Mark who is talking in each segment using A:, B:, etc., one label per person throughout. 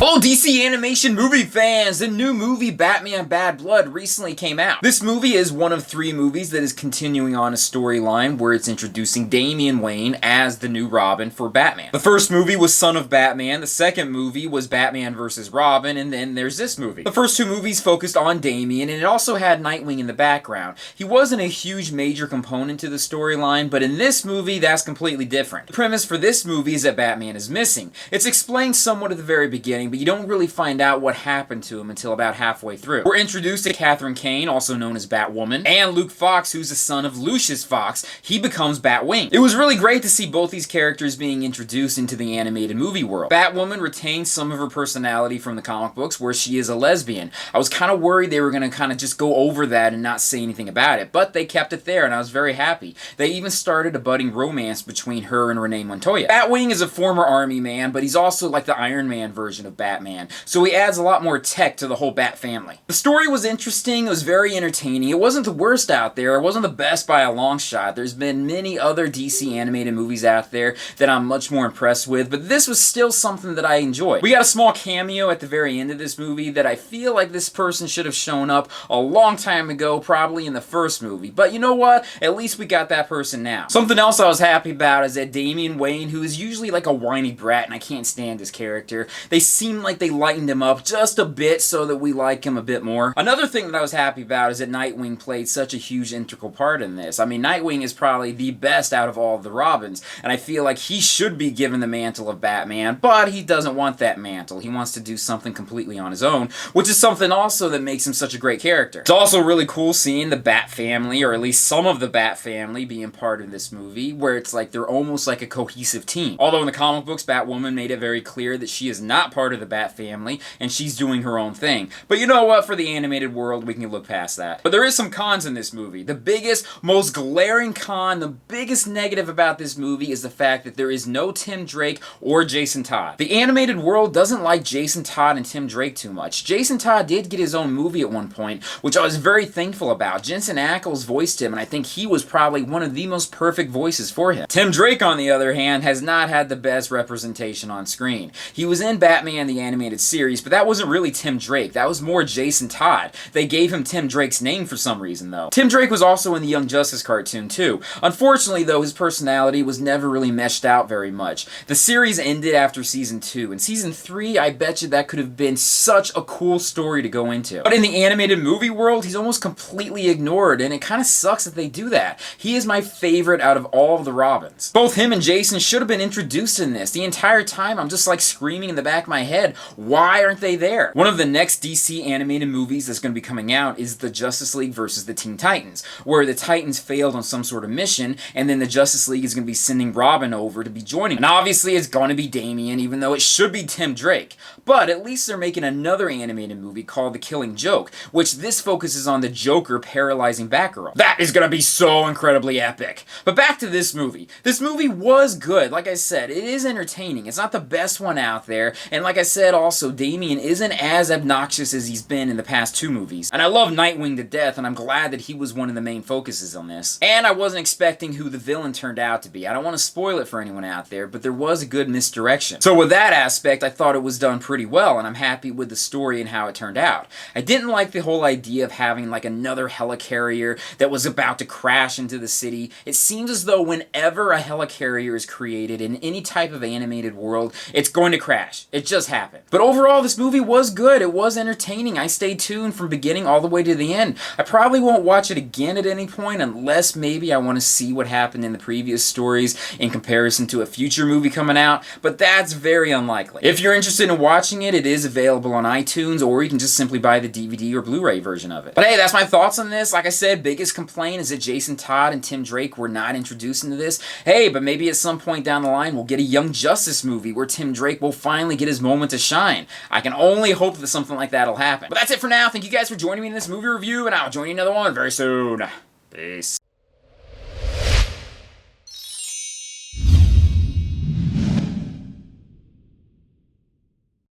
A: Hello DC Animation movie fans! The new movie Batman Bad Blood recently came out. This movie is one of 3 movies that is continuing on a storyline where it's introducing Damian Wayne as the new Robin for Batman. The first movie was Son of Batman, the second movie was Batman vs. Robin, and then there's this movie. The first 2 movies focused on Damian, and it also had Nightwing in the background. He wasn't a huge major component to the storyline, but in this movie, that's completely different. The premise for this movie is that Batman is missing. It's explained somewhat at the very beginning, but you don't really find out what happened to him until about halfway through. We're introduced to Catherine Kane, also known as Batwoman, and Luke Fox, who's the son of Lucius Fox. He becomes Batwing. It was really great to see both these characters being introduced into the animated movie world. Batwoman retains some of her personality from the comic books, where she is a lesbian. I was kind of worried they were going to kind of just go over that and not say anything about it, but they kept it there, and I was very happy. They even started a budding romance between her and Renee Montoya. Batwing is a former army man, but he's also like the Iron Man version of Batman, so he adds a lot more tech to the whole Bat family. The story was interesting, it was very entertaining, it wasn't the worst out there, it wasn't the best by a long shot. There's been many other DC animated movies out there that I'm much more impressed with, but this was still something that I enjoyed. We got a small cameo at the very end of this movie that I feel like this person should have shown up a long time ago, probably in the first movie, but you know what? At least we got that person now. Something else I was happy about is that Damian Wayne, who is usually like a whiny brat, and I can't stand his character, they seem like they lightened him up just a bit so that we like him a bit more. Another thing that I was happy about is that Nightwing played such a huge integral part in this. I mean, Nightwing is probably the best out of all of the Robins, and I feel like he should be given the mantle of Batman, but he doesn't want that mantle. He wants to do something completely on his own, which is something also that makes him such a great character. It's also really cool seeing the Bat family, or at least some of the Bat family, being part of this movie, where it's like they're almost like a cohesive team. Although in the comic books, Batwoman made it very clear that she is not part of the Bat family, and she's doing her own thing. But you know what? For the animated world, we can look past that. But there is some cons in this movie. The biggest, most glaring con, the biggest negative about this movie is the fact that there is no Tim Drake or Jason Todd. The animated world doesn't like Jason Todd and Tim Drake too much. Jason Todd did get his own movie at one point, which I was very thankful about. Jensen Ackles voiced him, and I think he was probably one of the most perfect voices for him. Tim Drake, on the other hand, has not had the best representation on screen. He was in Batman the Animated Series, but that wasn't really Tim Drake. That was more Jason Todd. They gave him Tim Drake's name for some reason, though. Tim Drake was also in the Young Justice cartoon, too. Unfortunately, though, his personality was never really meshed out very much. The series ended after Season 2. In Season 3, I bet you that could have been such a cool story to go into. But in the animated movie world, he's almost completely ignored, and it kind of sucks that they do that. He is my favorite out of all of the Robins. Both him and Jason should have been introduced in this. The entire time, I'm just like screaming in the back of my head, why aren't they there? One of the next DC animated movies that's going to be coming out is the Justice League versus the Teen Titans, where the Titans failed on some sort of mission, and then the Justice League is going to be sending Robin over to be joining. And obviously it's going to be Damian, even though it should be Tim Drake. But at least they're making another animated movie called The Killing Joke, which this focuses on the Joker paralyzing Batgirl. That is going to be so incredibly epic. But back to this movie. This movie was good. Like I said, it is entertaining. It's not the best one out there, and like I said also, Damian isn't as obnoxious as he's been in the past 2 movies. And I love Nightwing to death, and I'm glad that he was one of the main focuses on this. And I wasn't expecting who the villain turned out to be. I don't want to spoil it for anyone out there, but there was a good misdirection. So with that aspect, I thought it was done pretty well, and I'm happy with the story and how it turned out. I didn't like the whole idea of having like another helicarrier that was about to crash into the city. It seems as though whenever a helicarrier is created in any type of animated world, it's going to crash. It just happened. But overall, this movie was good. It was entertaining. I stayed tuned from beginning all the way to the end. I probably won't watch it again at any point unless maybe I want to see what happened in the previous stories in comparison to a future movie coming out, but that's very unlikely. If you're interested in watching it, it is available on iTunes, or you can just simply buy the DVD or Blu-ray version of it. But hey, that's my thoughts on this. Like I said, biggest complaint is that Jason Todd and Tim Drake were not introduced into this. Hey, but maybe at some point down the line, we'll get a Young Justice movie where Tim Drake will finally get his moment to shine. I can only hope that something like that will happen. But that's it for now. Thank you guys for joining me in this movie review, and I'll join you in another one very soon. Peace.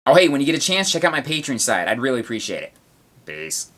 A: Oh hey, when you get a chance, check out my Patreon site. I'd really appreciate it. Peace.